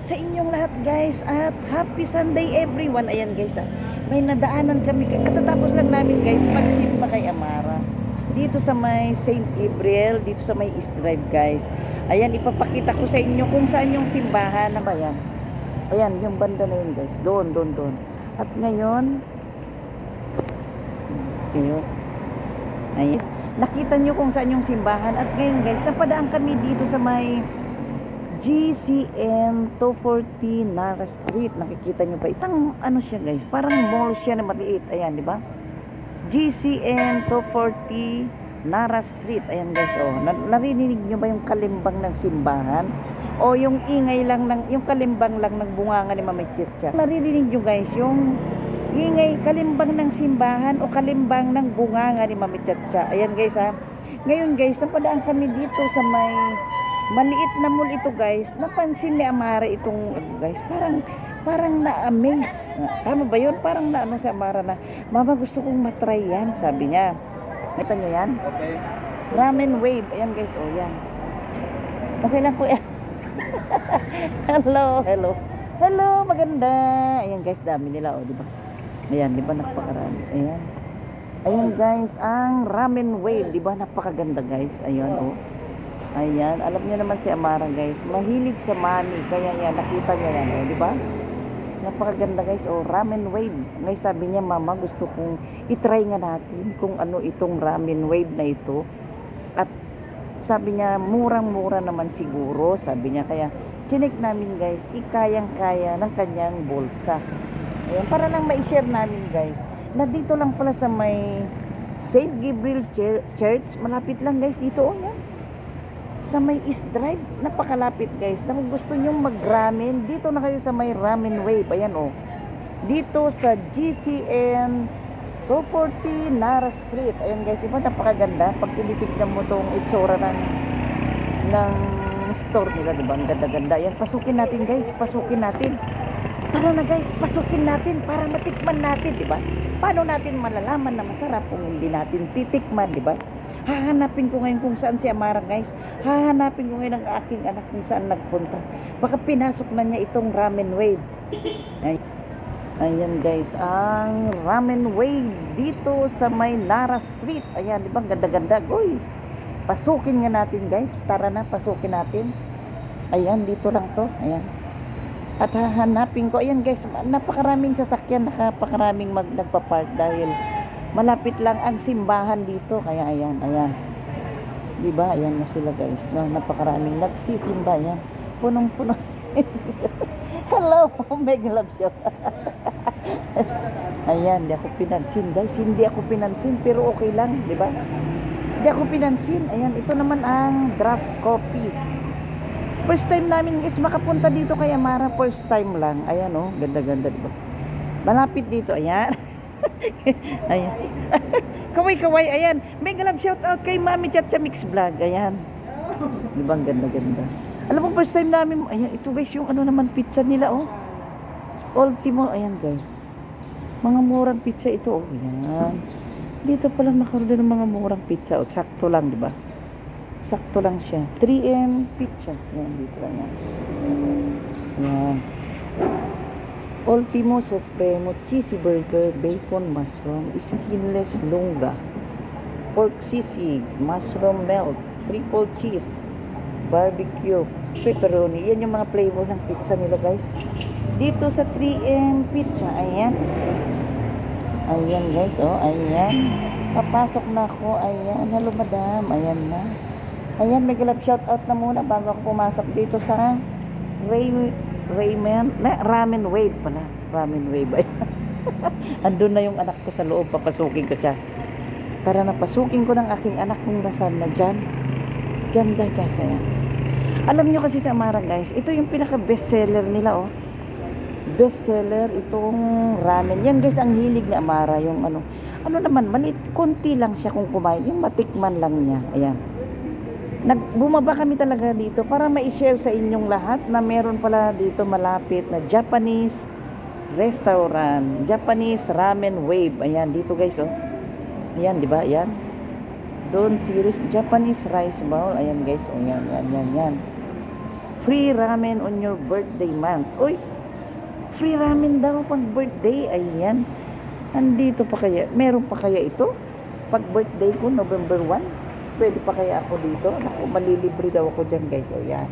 sa inyong lahat guys at happy Sunday everyone. Ayan guys may nadaanan kami katatapos lang namin guys magsimba kay Amara dito sa may St. Gabriel, dito sa may East Drive guys. Ayan, ipapakita ko sa inyo kung saan yung simbahan na ba yan. Ayan, yung banda na yun guys, doon. At ngayon ayun, nakita nyo kung saan yung simbahan. At ngayon guys, napadaan kami dito sa may GCN 240 Nara Street. Nakikita nyo ba? Itang ano siya guys, parang mall siya na maliit. Ayan, di ba? GCN 240 Nara Street. Ayan guys, oh. Narinig nyo ba yung kalimbang ng simbahan? O yung ingay lang ng, yung kalimbang lang ng bunganga ni Mama Chicha? Naririnig nyo guys, yung ingay, kalimbang ng simbahan o kalimbang ng bunganga ni Mama Chicha. Ayan guys Ngayon guys, napadaan kami dito sa may maliit na mall ito guys. Napansin ni Amara itong guys, parang na-amaze. Tama ba yun? Parang na ano si Amara na, Mama gusto kong matry yan, sabi niya. Nakita nyo yan? Okay. Ramen wave. Ayan guys, oh yan. Okay lang po yan. Hello, maganda. Ayan guys, dami nila, oh, di ba? Ayan, di ba napakarami. Ayan guys, ang ramen wave, di ba napakaganda guys. Ayan, oh. Ayan, alam niyo naman si Amara guys, mahilig sa money, kaya yan, nakita niya yan, di ba? Napakaganda guys, oh, ramen wave. Ngayon sabi niya, Mama, gusto kong itry nga natin kung ano itong ramen wave na ito. At sabi niya, murang-mura naman siguro, sabi niya, kaya chinek namin guys, ikayang-kaya ng kanyang bulsa. Ayan, para lang ma-share namin guys, na dito lang pala sa may St. Gabriel Church, malapit lang guys dito, oh yan. Sa may East Drive, napakalapit guys. Kung gusto nyo mag-ramen, dito na kayo sa may ramen wave. Ayan oh. Dito sa GCN 240 Nara Street. Ayan guys, di ba napakaganda? Pag tinitignan mo tong itsura ng store nila, di ba? Ang ganda-ganda. Ayan, pasukin natin guys, pasukin natin. Tara na guys, pasukin natin para matikman natin, di ba? Paano natin malalaman na masarap kung hindi natin titikman, di ba? Hahanapin ko ngayon kung saan si Amara guys. Hahanapin ko ngayon ang aking anak kung saan nagpunta. Baka pinasok na niya itong ramen wave. Ayan guys, ang ramen wave dito sa may Nara Street. Ayan, di ba? Ganda-ganda. Uy, pasukin nga natin guys. Tara na, pasukin natin. Ayan, dito lang to. Ayan. At hahanapin ko. Ayan guys, napakaraming sasakyan, napakaraming nagpa-park dahil malapit lang ang simbahan dito. Kaya ayan. Diba? Ayan na sila guys. No, napakaraming nagsisimba. Ayan. Punong-puno. Hello, mega love show. Ayan, di ako pinansin guys. Hindi ako pinansin pero okay lang. Diba? Hindi ako pinansin. Ayan, ito naman ang draft coffee. First time namin guys makapunta dito kay Amara. First time lang. Ayan oh, ganda-ganda diba? Malapit dito. Ayan. Ayan. Kaway-kaway. Ayan. Mega love shout out kay Mami Chacha Mix Vlog. Ayan. Diba ang ganda-ganda. Alam mo first time namin. Ayan. Ito guys yung ano naman pizza nila oh. Ultimo. Ayan guys. Mga murang pizza ito oh. Ayan. Dito palang nakaroon ng mga murang pizza oh. Sakto lang diba? Sakto lang siya. 3M pizza. Ayan. Dito lang yan. Ayan. Ultimo Supremo Cheesy Burger, Bacon Mushroom, Skinless Lunga, Pork Sisig, Mushroom Melt, Triple Cheese, Barbecue, Pepperoni. Yan yung mga flavor ng pizza nila guys. Dito sa 3M Pizza. Ayan. Ayan guys. Oh, ayan. Papasok na ako. Ayan. Hello madam. Ayan na. Ayan. Mega love shout out na muna bago ako pumasok dito sa ramen wave pala. Ramen wave. Andun na yung anak ko sa loob. Papasukin ko siya. Tara na, pasukin ko ng aking anak kung nasaan na dyan. Dyan guys. Ayan. Alam nyo kasi sa Amara guys, ito yung pinaka best seller nila oh. Best seller itong ramen. Yan guys ang hilig ni Amara. Yung ano naman, maliit, konti lang siya kung kumain. Yung matikman lang niya. Ayan. Bumaba kami talaga dito para ma-share sa inyong lahat na meron pala dito malapit na Japanese restaurant, Japanese ramen wave. Ayan, dito guys oh. Ayan, di ba? Ayan. Doon series Japanese rice bowl. Ayan guys, oh yan. Free ramen on your birthday month. Uy, free ramen daw pag birthday. Ayan. Andito pa kaya? Meron pa kaya ito? Pag birthday ko, November 1? Pwede pa kaya ako dito? Naku, malilibre daw ako dyan guys. O yan.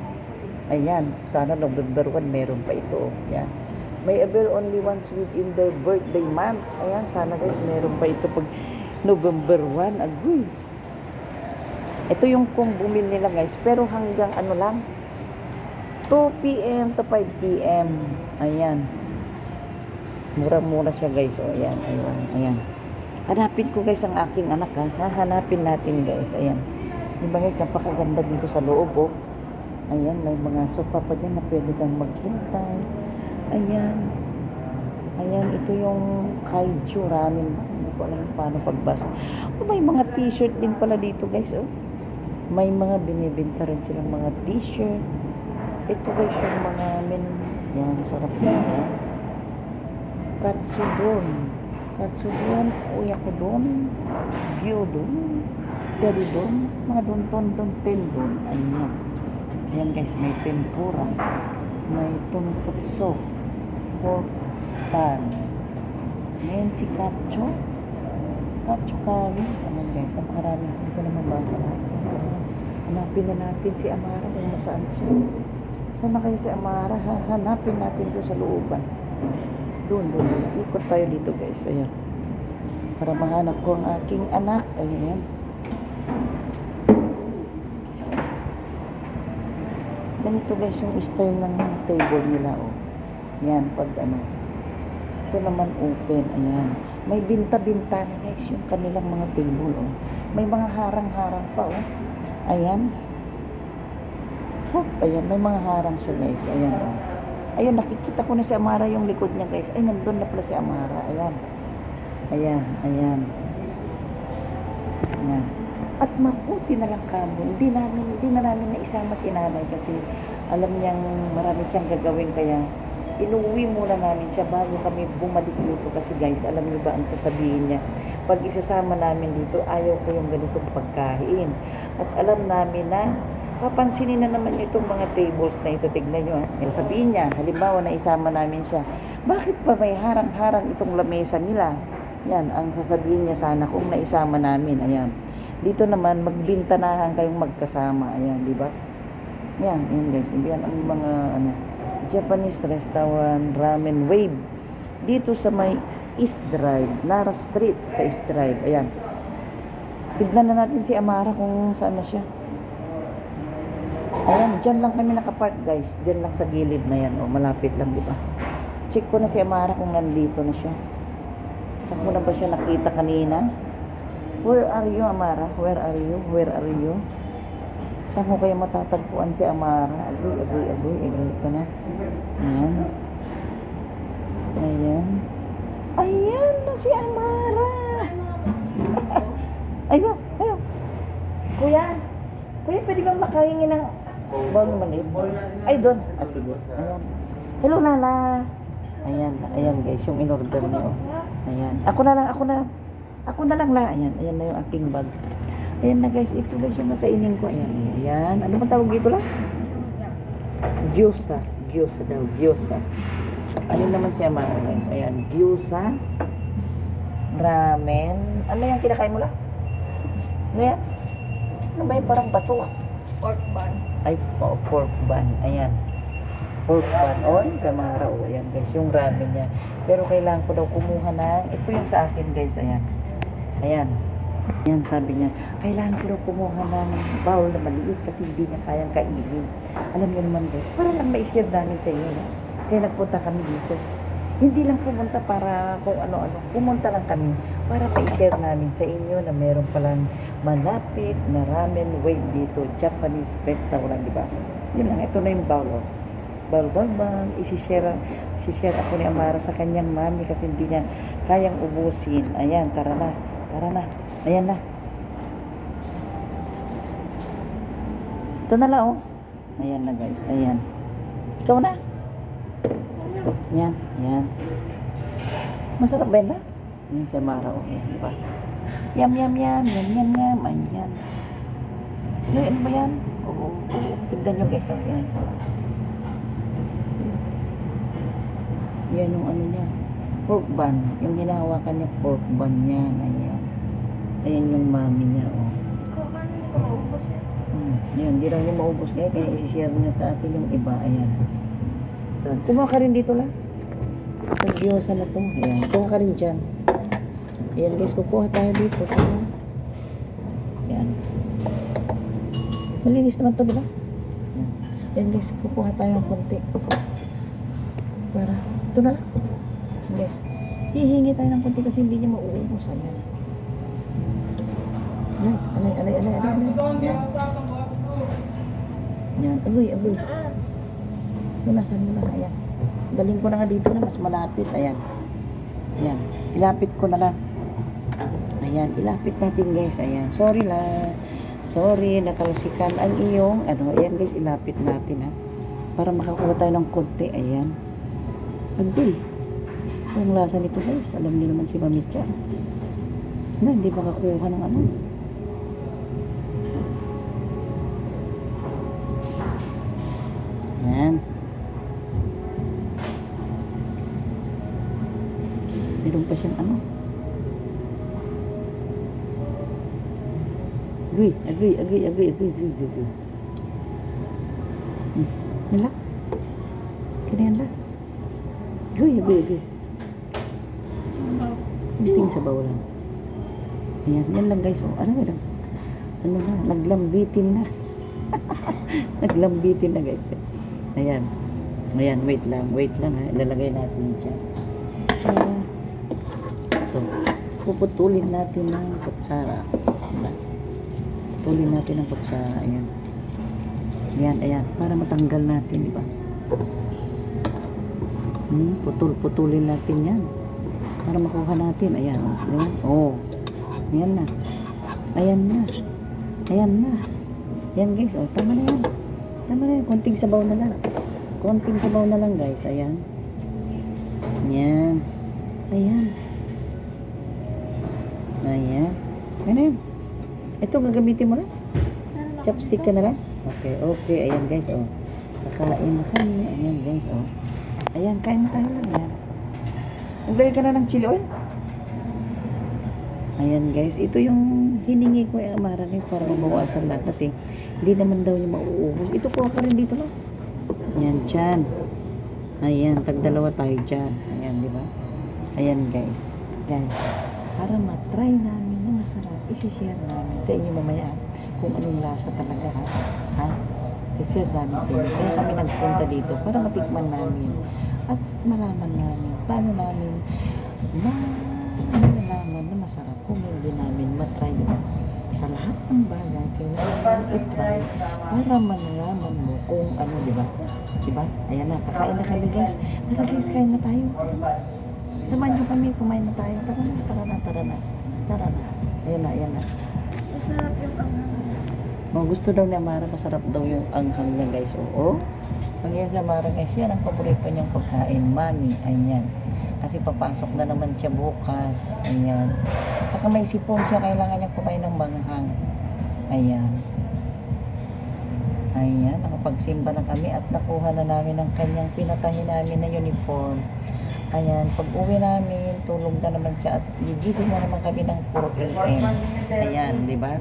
Ayan. Sana November 1 meron pa ito. Yan. May avail only once within their birthday month. Ayan. Sana guys meron pa ito pag November 1. Agoy. Ito yung kung bumili nila guys. Pero hanggang ano lang. 2 p.m. to 5 p.m. Ayan. Mura-mura siya guys. O ayan. Ayan. Ayan. Hanapin ko guys ang aking anak ha. Hahanapin natin guys. Ayan. Diba guys, napakaganda dito sa loob oh. Ayan, may mga sofa pa dyan na pwede kang maghintay. Ayan. Ayan, ito yung kaiju ramen. Hindi ko alam paano pagbasa. Oh, may mga t-shirt din pala dito guys oh. May mga binibenta rin silang mga t-shirt. Ito guys yung mga yan, sarap na yan. Katsudon. Katsudon, uyakudon, gyudon, garidon, mga don tendon. Ayan. Ayan guys, may tempura, may tonkotsu, pork pan, mentikacho, kachukari. Ayan guys, ang marami. Hindi ko na mabasa natin. Hanapin na natin si Amara kung nasaan siya. Saan na kayo si Amara? Hanapin natin doon sa looban. Doon. Ikot tayo dito guys. Ayan. Para mahanap ko ang aking anak. Ayan. Ganito guys yung style ng table nila. Oh. Ayan. Pag ano. Ito naman open. Ayan. May binta-binta na guys yung kanilang mga table. Oh. May mga harang-harang pa. Oh. Ayan. Oh, ayan. May mga harang siya guys. Ayan. Oh. Ayun, nakikita ko na si Amara yung likod niya guys. Ay, nandun na pala si Amara. Ayan. Ayan. Ayan. At mabuti na lang kamo. Hindi na namin naisama si nanay kasi alam niyang marami siyang gagawin kaya inuwi muna namin siya bago kami bumalik dito kasi guys, alam niyo ba ang sasabihin niya? Pag isasama namin dito, ayaw ko yung ganitong pagkain. At alam namin na papansinin na naman itong mga tables na ito. Tignan nyo ha. Sabihin niya, halimbawa na isama namin siya, bakit pa may harang-harang itong lamesa nila? Yan, ang sasabihin niya sana kung naisama namin. Ayan. Dito naman, magbintanahan kayong magkasama. Ayan, di ba? Yan guys. Yan ang mga Japanese restaurant, ramen wave. Dito sa may East Drive, Nara Street sa East Drive. Ayan. Tignan na natin si Amara kung saan na siya. Ayan, dyan lang kami nakapark guys. Dyan lang sa gilid na yan. O, malapit lang, di ba? Check ko na si Amara kung nandito na siya. Saan ko na ba siya nakita kanina? Where are you, Amara? Where are you? Where are you? Saan ko kaya matatagpuan si Amara? Agoy ko na. Ayan. Ayan. Ayan na si Amara. Ayun. Kuya, pwede bang makahingi ng bawang maliit? Ay, doon. Sige. Ayan. Hello, Lala. Ayan guys, yung in-order niyo. Ayan. Ako na lang, La. Ayan na yung aking bag. Ayan na guys, ito guys yung nakainin ko. Ayan. Ano ba tawag dito lang? Gyoza daw. Ano naman siya mga guys? Ayan, gyoza, ramen. Ano yung kinakain mo lang? Ano yan? Ano ba yung parang bato? Pork bun. Ay, pork bun. Ayan. Pork bun. Sa mga raw. Ayan guys, yung ramen niya. Pero kailangan ko daw kumuha ng, ito yung sa akin guys. Ayan, sabi niya, kailangan ko daw kumuha ng bowl na maliit kasi hindi niya kayang kainin. Alam niyo naman guys, para lang ma-share namin sa inyo. Kaya nagpunta kami dito. Hindi lang pumunta para kung ano-ano. Pumunta lang kami para pa-share namin sa inyo na meron palang malapit na ramen wave dito. Japanese restaurant, di ba? Yun lang, ito na yung bowl. Bowl. Isishare ako ni Amara sa kanyang mami kasi hindi niya kayang ubusin. Ayan, tara na. Ayan na. Ito na lang oh. Ayan na guys. Ayan. Ikaw na. Ayan. Masarap ba na? Ayan si Amara oh. Ayan, diba? Yum. Ayan. Ano ba yan? Oo. Tignan nyo guys. Ayan. Yan yung ano niya. Pork bun. Yung hinahawakan niya, pork bun yan. Ayan. Ayan yung mami niya, oh. Yan, di raw niya maubos kaya isi-share niya sa atin yung iba. Ayan. So, kumuha ka rin dito lang. Sa gyoza na to. Ayan. Kuha ka rin dyan. Ayan guys, kukuha tayo dito. Ayan. Malinis naman to, diba? Ayan. Ayan guys, kukuha tayo ng konti. Para, ito na lang. Guys, hihingi tayo ng konti kasi hindi niya mauubos. Ayan. Alay. Yan, agoy. Punasan mo na, ayan. Galing ko na nga dito na mas malapit, ayan. Ayan, ilapit ko na lang. Ayan, ilapit natin guys, ayan. Sorry, natalsikan ang iyong, ayan guys, ilapit natin ha. Para makakuha tayo ng konti, ayan. Agoy. Ang lasa nito guys, alam niyo naman si Mamitya. Hindi makakuha ng ano. Ayan. Meron pa siyang ano. Agoy. Nala. Kaniyan la. Agoy. Biting sa bawlan. Ayan, yan lang guys. Ano na, naglambitin na. Naglambitin na guys. Ayan, wait lang ha. Ilalagay natin dyan. Ito, puputulin natin ng kutsara. Puputulin natin ng kutsara. Ayan, para matanggal natin, di ba? Putulin natin yan. Para makuha natin. Ayan, di ba? Ayan na. Ayan guys, tama na yan. Konting sabaw na lang guys. Ayan. Ito gagamitin mo na. Chopstick ka na lang. Okay. Ayan guys, kakain na kami. Ayan guys, ayan, kain na tayo lang. Ayan. Naglagay ka na ng chili oil. Ayan guys, ito yung hiningi ko yung Amara guys para mabawasan lang kasi hindi naman daw niya mauubos. Ito po ka rin dito lang. Ayan, dyan. Ayan, tagdalawa tayo dyan. Ayan, di ba? Ayan guys. Ayan. Para matry namin na masarap, isi-share namin sa inyo mamaya kung anong lasa talaga ha? I-share namin sa inyo. Kaya kami nagpunta dito para matikman namin at malaman namin paano namin malalaman na masarap kung hindi namin matry, diba? Sa lahat ng bagay kailangan i-try para malalaman mo kung ano, diba? Ayan na, kakain na kami guys. Tara guys, kain na tayo. Samahan nyo kami, kumain na tayo. Tara na. Ayan na. Masarap yung anghang. Gusto daw ni Amara, masarap daw yung anghang niya guys. Pag yan si Amara guys, yan ang paborito niyang pagkain, mami. Ayan. Kasi papasok na naman siya bukas. Ayan. Tsaka may sipon siya, kailangan niya kumain ng manghang. Ayan, nakapagsimba na kami at nakuha na namin ang kanyang pinatahin namin na uniform. Ayan, pag uwi namin, tulog na naman siya at gigising na naman kami ng 4 AM. Ayan, di ba?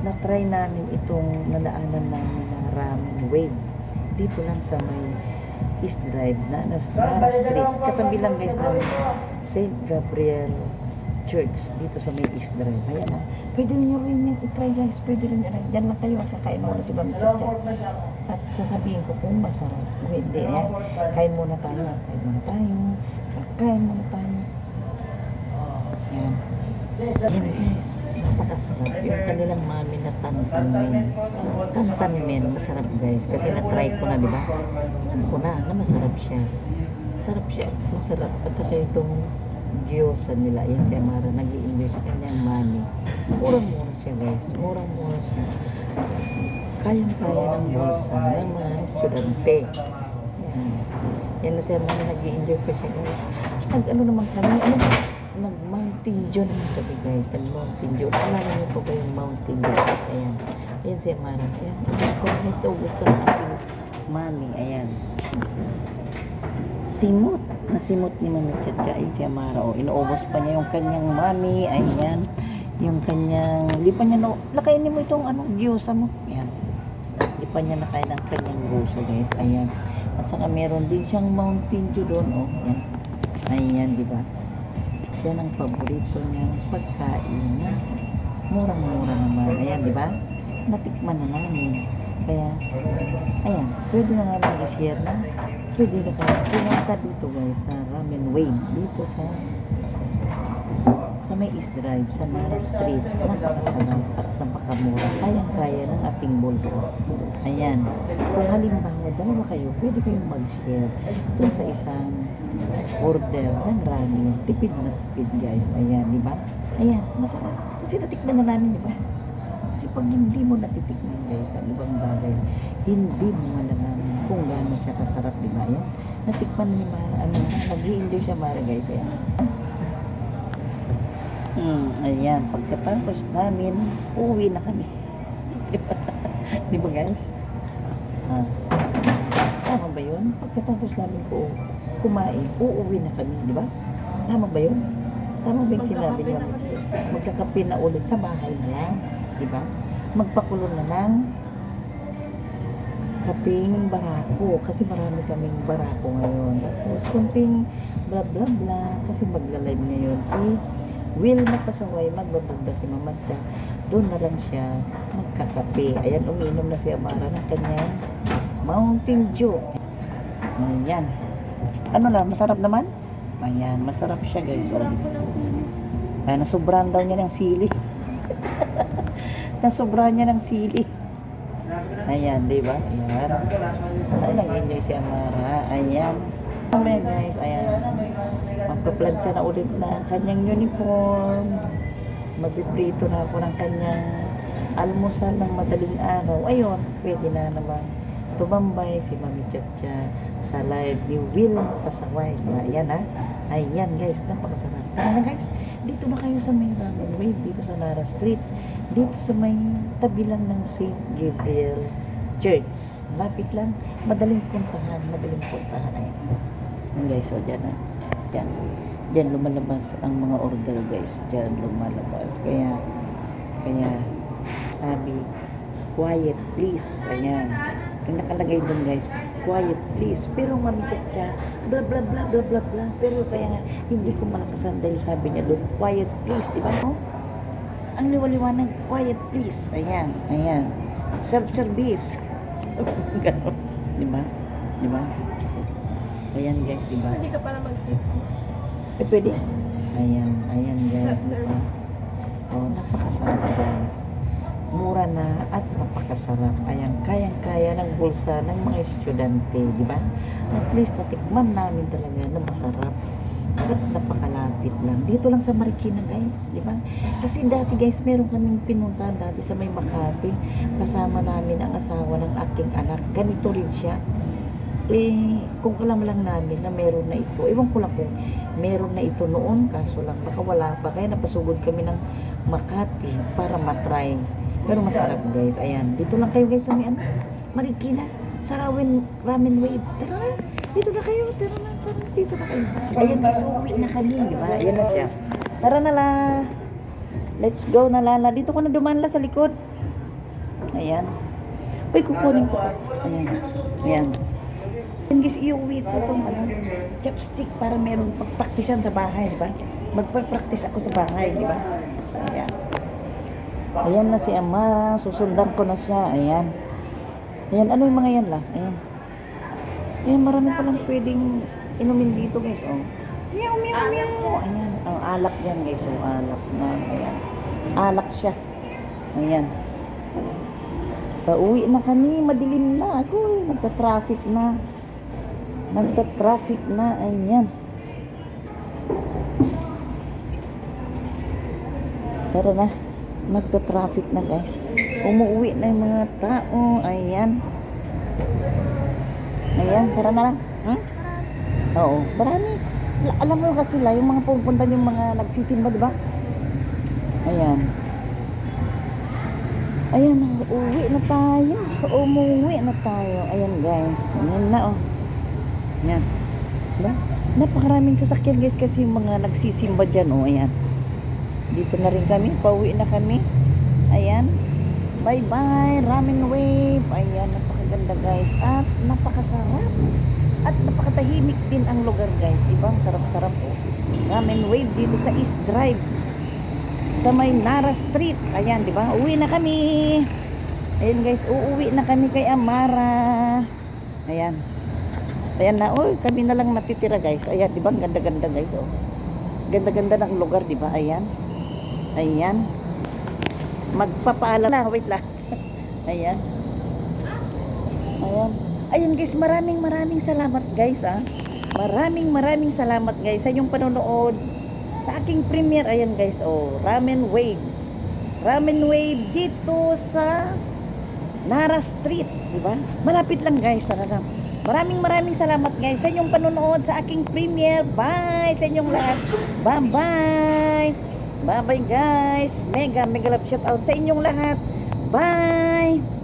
Na-try namin itong nadaanan namin na ramen wave. Dito lang sa may East Drive na Nara Street. Katabi lang guys ng St. Gabriel Church dito sa may East Drive. Ayan na. Pwede nyo rin yung i-try guys. Pwede rin nyo rin. Diyan lang kayo at kakain muna si Mami Chacha. At sasabihin ko kung masarap. Kung hindi, ayan. Kain muna tayo. Kakain muna tayo. Ayan. Ayan guys. Napakasarap. Yung kanilang mami na tantanmen. Tantanmen. Masarap guys. Kasi na-try ko na, diba? Alam ko na masarap siya. Masarap. At saka itong gyoza nila. Yan si Amara. Nag-i-enjoy sa kanyang mami. Murang-mura siya guys. Murang-mura siya. Kayang-kaya ng bulsa ng mga estudyante. Yan na si Amara. Nag-i-enjoy pa siya guys. Nag-ano naman kami. Nag-Mountain Dew naman kami guys. Nag-Mountain Dew. Alam niyo po ba yung Mountain Dew guys? Ayan. Ayan si Amara. Ayan. Ubus ko na ating mami. Ayan. Simot. Nasimot ni Mami Chacha. Ay, si Amara. O, inuubos pa niya yung kanyang mami. Ayan. Yung kanyang, di pa niya, lakainin mo itong gyosa mo. Ayan. Di pa niya nakain ang kanyang gyosa, guys. Ayan. At saka meron din siyang Mountain Dew doon. O, ayan. Ayan, di ba? Siya ang paborito niyang pagkain. Murang-mura naman. Ayan, di ba? Natikman na namin. Kaya, ayan. Pwede na namin i-share na. Pwede na kayo pumunta dito, guys, sa Ramen Wave. Dito sa may East Drive, sa Nara Street. Napakasarap at napakamura. Kayang-kaya ng ating bulsa. Ayan. Kung halimbawa, dalawa kayo, pwede kayong mag-share dun sa isang order ng ramen. Tipid na tipid, guys. Ayan, di ba? Ayan, masarap. Kasi natikman na namin, di ba? Kasi pag hindi mo natitikman, guys, ang ibang bagay, hindi mo malalaman kung gaano siya kasarap, di ba? Ayan. Natikman ni Mara, nag-i-enjoy siya, Mara, guys. Ayan. Ayan, pagkatapos namin, uwi na kami. Di ba, guys? Tama ba yun? Pagkatapos namin kumain, uuwi na kami, di ba? Tama ba yun? Tama ba yung sinabi niyo? Magkakape na ulit sa bahay na lang, di ba? Magpakulo na lang kaping barako, kasi marami kaming barako ngayon. Tapos kunting bla bla bla, kasi magla-live ngayon si Wilma Pasaway, magbabagda si Mamadta. Doon na lang siya magkakape. Ayan, umiinom na si Amara ng kanyang Mountain Dew. Ayan. Ano lang, masarap naman? Ayan, masarap siya, guys. Sarap po ng sili. Ayan, nasobrahan daw niya ng sili. Nasobrahan niya ng sili. Ayan, di ba? Ayan. Ay, nag-enjoy si Amara. Ayan. Ayan, guys. Ayan. Magpa-plancha na ulit na kanyang uniform. Magpiprito na ako ng kanyang almusal ng madaling araw. Ayun, pwede na naman tumambay si Mami Chacha sa live ni Will Pasaway. Ayan, ha. Ayan, guys. Napakasarap. Tara na, guys. Dito na kayo sa may Ramen Wave. Dito sa Nara Street. Dito sa may tabi lang ng St. Gabriel Church. Lapit lang. Madaling puntahan. Madaling puntahan. Ayan. Ayan, guys. O, dyan, ha. Yan. Diyan lumalabas ang mga order, guys. Diyan lumalabas. Kaya sabi, quiet please. Ayan. Yung nakalagay doon, guys, quiet please. Pero Mami Chacha, bla bla bla bla bla bla. Pero kaya nga, hindi ko malakasan dahil sabi niya doon, quiet please. Diba? Oh? Ang liwaliwanag, quiet please. Ayan. Ayan. Self-service. Ganon. Diba? Diba? Ayan, guys, diba? Hindi ka pala mag-tip. Pwede. Ayan, ayan, guys. Diba? Self-service. Oh, napakasarap, guys. Mura na at napakasarap. Ayan, kayang-kaya ng bulsa ng mga estudyante, di ba? At least natikman namin talaga na masarap at napakalapit lang. Dito lang sa Marikina, guys, di ba? Kasi dati, guys, meron kaming pinuntahan dati sa may Makati. Kasama namin ang asawa ng aking anak. Ganito rin siya. Kung alam lang namin na meron na ito, ewan ko lang kung meron na ito noon, kaso lang baka wala pa, kaya napasugod kami ng Makati para matry. Pero masarap, guys. Ayan, dito lang kayo, guys, sa may Marikina, sa Ramen Wave. Tara na, dito na kayo, tara na, dito na kayo. Ayan, guys, uwi na kami, di ba? Ayan na siya. Tara na la, let's go na la. Dito ko na dumaan la sa likod. Ayan. Uy, kukunin ko. Ayan, ayan. Ayan, guys, iuwi ko itong chopstick para meron pagpraktisan sa bahay, di ba? Magpapraktis ako sa bahay, di ba? Ayan. Ayan na si Amara, susundan ko na siya. Ayan. Ayan, ano yung mga yan la? Ayan. Ayan, marami palang pwedeng inumin dito, guys. Oh. Meow, meow, meow. Ayan. Oh, alak yan, guys. Oh, alak na. Ayan. Alak siya. Ayan. Pauwi na kami, madilim na. Ako, nagta-traffic na. Nagta-traffic na. Ayan. Tara na. Nagta-traffic na, guys. Umuwi na yung mga tao. Ayan. Ayan, tara na lang. Oo, marami. Alam mo kasi la, yung mga pupunta yung mga nagsisimba, di ba? Ayan. Ayan, uuwi na tayo. Umuwi na tayo. Ayan, guys. Ayan na, oh. Ayan. No? Napakaraming sasakyan guys kasi yung mga nagsisimba dyan. Oh, ayan. Dito na rin kami. Pauwi na kami. Ayan. Bye bye. Ramen Wave. Ayan. Napakaganda guys. At napakasarap. At napakatahimik din ang lugar guys. Diba? Ang sarap-sarap oh. Ramen Wave dito sa East Drive. Sa may Nara Street. Ayan. Diba? Uwi na kami. Ayan guys. Uuwi na kami kay Amara. Ayan. Ayan na, oh, kami na lang natitira guys. Ayan, di ba? Ganda-ganda guys, oh. Ganda-ganda ng lugar, di ba? Ayan. Ayan. Magpapaalam na, wait lang. Ayan. Ayan. Ayan guys, maraming salamat guys, ah. Maraming salamat guys sa inyong panonood sa aking premiere. Ayan guys, oh, Ramen Wave. Ramen Wave dito sa Nara Street, di ba? Malapit lang guys, tara na. Maraming salamat guys sa inyong panonood sa aking premiere. Bye sa inyong lahat. Bye bye guys. Mega love shout out sa inyong lahat. Bye.